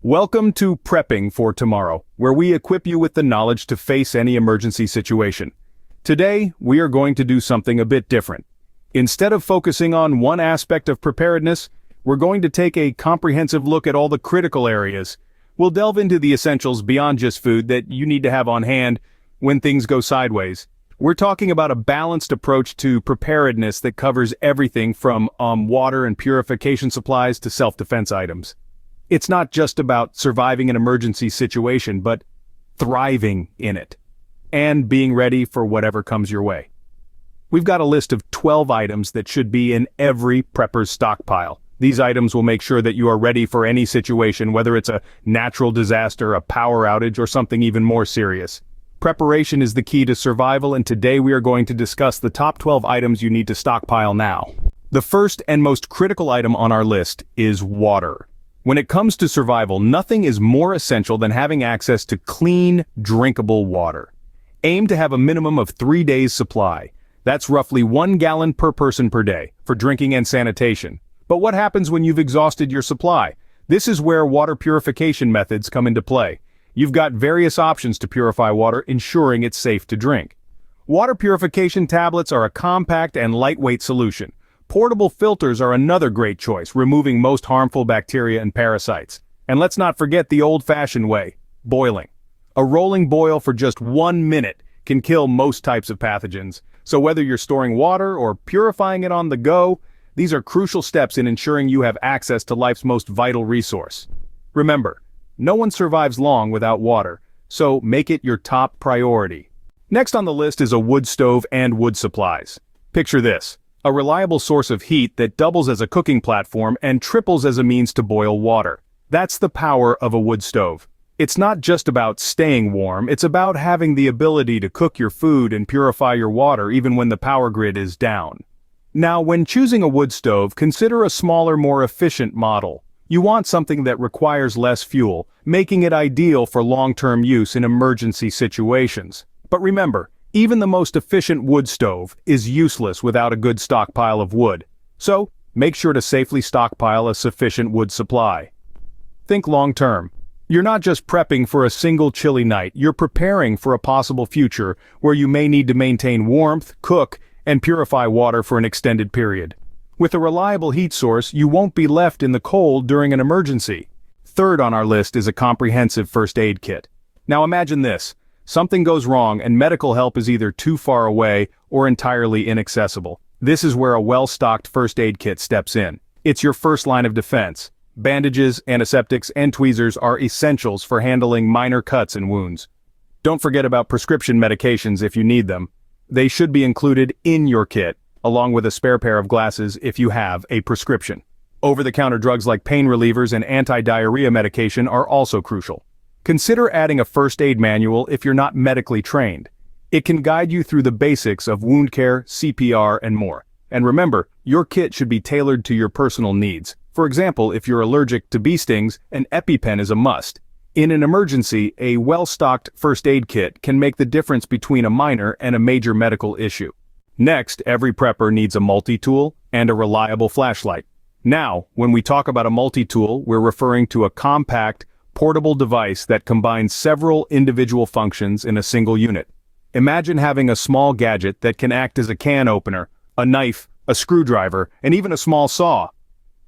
Welcome to Prepping for Tomorrow, where we equip you with the knowledge to face any emergency situation. Today, we are going to do something a bit different. Instead of focusing on one aspect of preparedness, we're going to take a comprehensive look at all the critical areas. We'll delve into the essentials beyond just food that you need to have on hand when things go sideways. We're talking about a balanced approach to preparedness that covers everything from water and purification supplies to self-defense items. It's not just about surviving an emergency situation, but thriving in it, and being ready for whatever comes your way. We've got a list of 12 items that should be in every prepper's stockpile. These items will make sure that you are ready for any situation, whether it's a natural disaster, a power outage, or something even more serious. Preparation is the key to survival, and today we are going to discuss the top 12 items you need to stockpile now. The first and most critical item on our list is water. When it comes to survival, nothing is more essential than having access to clean, drinkable water. Aim to have a minimum of 3 days' supply. That's roughly 1 gallon per person per day, for drinking and sanitation. But what happens when you've exhausted your supply? This is where water purification methods come into play. You've got various options to purify water, ensuring it's safe to drink. Water purification tablets are a compact and lightweight solution. Portable filters are another great choice, removing most harmful bacteria and parasites. And let's not forget the old-fashioned way, boiling. A rolling boil for just 1 minute can kill most types of pathogens. So whether you're storing water or purifying it on the go, these are crucial steps in ensuring you have access to life's most vital resource. Remember, no one survives long without water, so make it your top priority. Next on the list is a wood stove and wood supplies. Picture this. A reliable source of heat that doubles as a cooking platform and triples as a means to boil water. That's the power of a wood stove. It's not just about staying warm, it's about having the ability to cook your food and purify your water even when the power grid is down. Now, when choosing a wood stove, consider a smaller, more efficient model. You want something that requires less fuel, making it ideal for long-term use in emergency situations. But remember, even the most efficient wood stove is useless without a good stockpile of wood. So, make sure to safely stockpile a sufficient wood supply. Think long-term. You're not just prepping for a single chilly night, you're preparing for a possible future where you may need to maintain warmth, cook, and purify water for an extended period. With a reliable heat source, you won't be left in the cold during an emergency. Third on our list is a comprehensive first aid kit. Now imagine this. Something goes wrong and medical help is either too far away or entirely inaccessible. This is where a well-stocked first aid kit steps in. It's your first line of defense. Bandages, antiseptics, and tweezers are essentials for handling minor cuts and wounds. Don't forget about prescription medications if you need them. They should be included in your kit, along with a spare pair of glasses if you have a prescription. Over-the-counter drugs like pain relievers and anti-diarrhea medication are also crucial. Consider adding a first aid manual if you're not medically trained. It can guide you through the basics of wound care, CPR, and more. And remember, your kit should be tailored to your personal needs. For example, if you're allergic to bee stings, an EpiPen is a must. In an emergency, a well-stocked first aid kit can make the difference between a minor and a major medical issue. Next, every prepper needs a multi-tool and a reliable flashlight. Now, when we talk about a multi-tool, we're referring to a compact, portable device that combines several individual functions in a single unit. Imagine having a small gadget that can act as a can opener, a knife, a screwdriver, and even a small saw.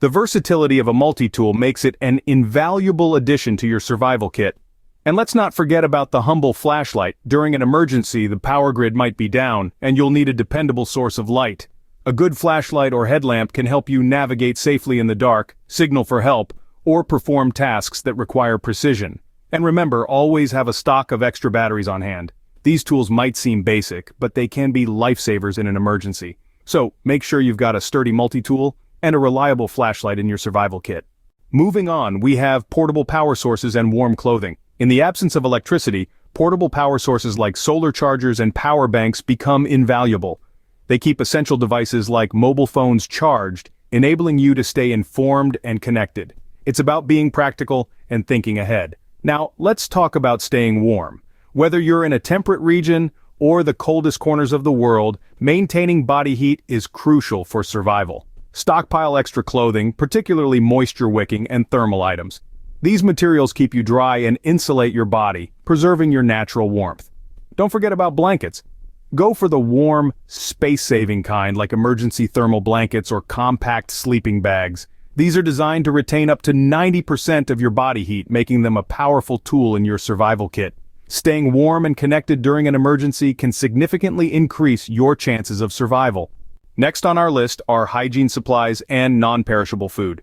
The versatility of a multi-tool makes it an invaluable addition to your survival kit. And let's not forget about the humble flashlight. During an emergency, the power grid might be down, and you'll need a dependable source of light. A good flashlight or headlamp can help you navigate safely in the dark, signal for help, or perform tasks that require precision. And remember, always have a stock of extra batteries on hand. These tools might seem basic, but they can be lifesavers in an emergency. So, make sure you've got a sturdy multi-tool and a reliable flashlight in your survival kit. Moving on, we have portable power sources and warm clothing. In the absence of electricity, portable power sources like solar chargers and power banks become invaluable. They keep essential devices like mobile phones charged, enabling you to stay informed and connected. It's about being practical and thinking ahead. Now, let's talk about staying warm. Whether you're in a temperate region or the coldest corners of the world, maintaining body heat is crucial for survival. Stockpile extra clothing, particularly moisture-wicking and thermal items. These materials keep you dry and insulate your body, preserving your natural warmth. Don't forget about blankets. Go for the warm, space-saving kind like emergency thermal blankets or compact sleeping bags. These are designed to retain up to 90% of your body heat, making them a powerful tool in your survival kit. Staying warm and connected during an emergency can significantly increase your chances of survival. Next on our list are hygiene supplies and non-perishable food.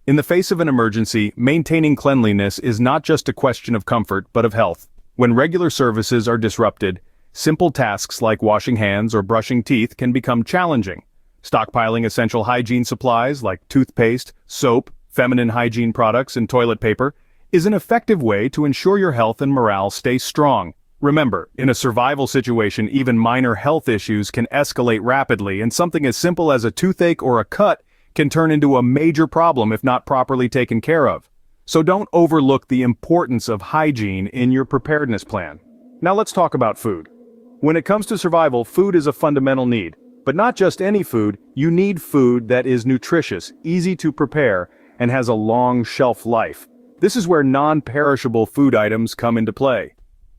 In the face of an emergency, maintaining cleanliness is not just a question of comfort but of health. When regular services are disrupted, simple tasks like washing hands or brushing teeth can become challenging. Stockpiling essential hygiene supplies like toothpaste, soap, feminine hygiene products, and toilet paper is an effective way to ensure your health and morale stay strong. Remember, in a survival situation, even minor health issues can escalate rapidly, and something as simple as a toothache or a cut can turn into a major problem if not properly taken care of. So don't overlook the importance of hygiene in your preparedness plan. Now let's talk about food. When it comes to survival, food is a fundamental need. But not just any food, you need food that is nutritious, easy to prepare, and has a long shelf life. This is where non-perishable food items come into play.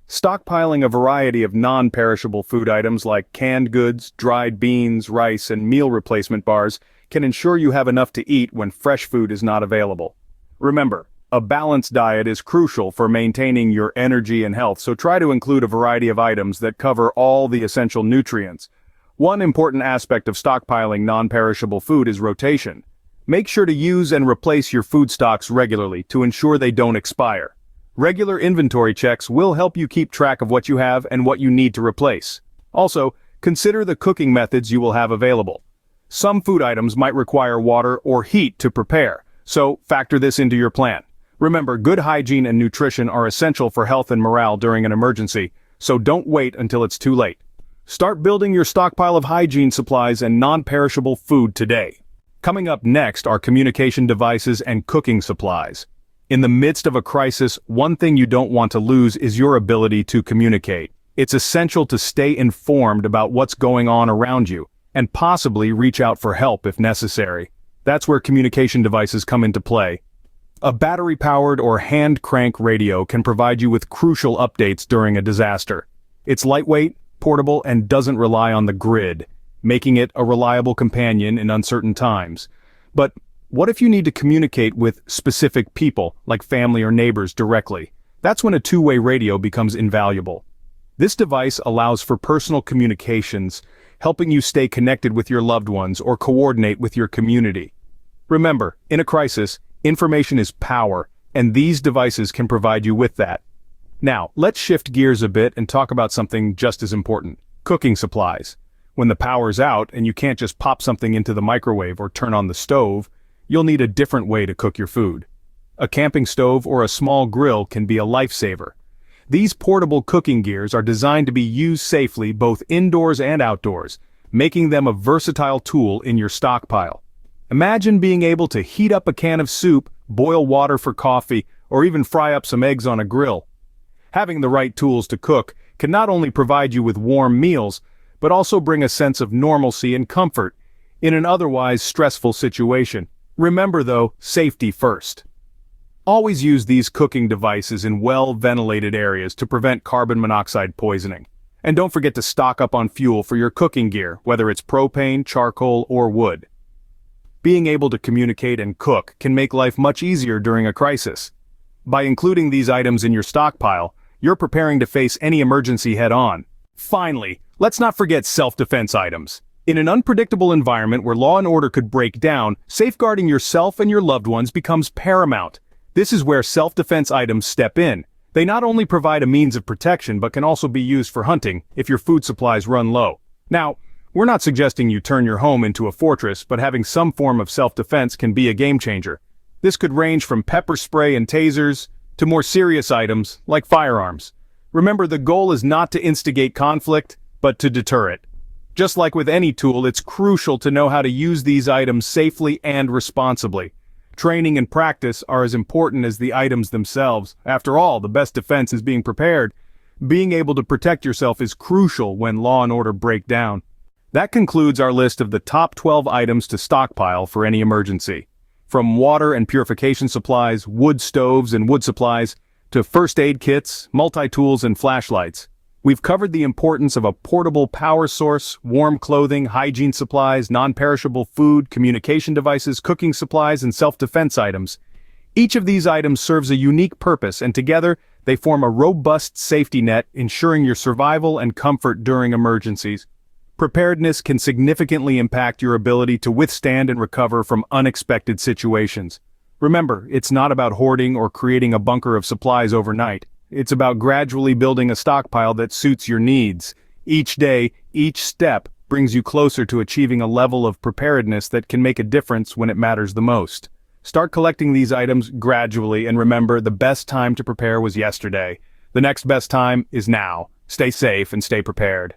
Stockpiling a variety of non-perishable food items like canned goods, dried beans, rice, and meal replacement bars can ensure you have enough to eat when fresh food is not available. Remember, a balanced diet is crucial for maintaining your energy and health, so try to include a variety of items that cover all the essential nutrients. One important aspect of stockpiling non-perishable food is rotation. Make sure to use and replace your food stocks regularly to ensure they don't expire. Regular inventory checks will help you keep track of what you have and what you need to replace. Also, consider the cooking methods you will have available. Some food items might require water or heat to prepare, so factor this into your plan. Remember, good hygiene and nutrition are essential for health and morale during an emergency, so don't wait until it's too late. Start building your stockpile of hygiene supplies and non-perishable food today. Coming up next are communication devices and cooking supplies. In the midst of a crisis, one thing you don't want to lose is your ability to communicate. It's essential to stay informed about what's going on around you, and possibly reach out for help if necessary. That's where communication devices come into play. A battery-powered or hand-crank radio can provide you with crucial updates during a disaster. It's lightweight, portable, and doesn't rely on the grid, making it a reliable companion in uncertain times. But what if you need to communicate with specific people, like family or neighbors, directly? That's when a two-way radio becomes invaluable. This device allows for personal communications, helping you stay connected with your loved ones or coordinate with your community. Remember, in a crisis, information is power, and these devices can provide you with that. Now, let's shift gears a bit and talk about something just as important: cooking supplies. When the power's out and you can't just pop something into the microwave or turn on the stove, you'll need a different way to cook your food. A camping stove or a small grill can be a lifesaver. These portable cooking gears are designed to be used safely both indoors and outdoors, making them a versatile tool in your stockpile. Imagine being able to heat up a can of soup, boil water for coffee, or even fry up some eggs on a grill. Having the right tools to cook can not only provide you with warm meals, but also bring a sense of normalcy and comfort in an otherwise stressful situation. Remember though, safety first. Always use these cooking devices in well-ventilated areas to prevent carbon monoxide poisoning. And don't forget to stock up on fuel for your cooking gear, whether it's propane, charcoal, or wood. Being able to communicate and cook can make life much easier during a crisis. By including these items in your stockpile, you're preparing to face any emergency head-on. Finally, let's not forget self-defense items. In an unpredictable environment where law and order could break down, safeguarding yourself and your loved ones becomes paramount. This is where self-defense items step in. They not only provide a means of protection but can also be used for hunting if your food supplies run low. Now, we're not suggesting you turn your home into a fortress, but having some form of self-defense can be a game changer. This could range from pepper spray and tasers to more serious items like firearms. Remember, the goal is not to instigate conflict, but to deter it. Just like with any tool, it's crucial to know how to use these items safely and responsibly. Training and practice are as important as the items themselves. After all, the best defense is being prepared. Being able to protect yourself is crucial when law and order break down. That concludes our list of the top 12 items to stockpile for any emergency. From water and purification supplies, wood stoves and wood supplies, to first aid kits, multi-tools and flashlights. We've covered the importance of a portable power source, warm clothing, hygiene supplies, non-perishable food, communication devices, cooking supplies, and self-defense items. Each of these items serves a unique purpose, and together, they form a robust safety net, ensuring your survival and comfort during emergencies. Preparedness can significantly impact your ability to withstand and recover from unexpected situations. Remember, it's not about hoarding or creating a bunker of supplies overnight. It's about gradually building a stockpile that suits your needs. Each day, each step brings you closer to achieving a level of preparedness that can make a difference when it matters the most. Start collecting these items gradually, and remember, the best time to prepare was yesterday. The next best time is now. Stay safe and stay prepared.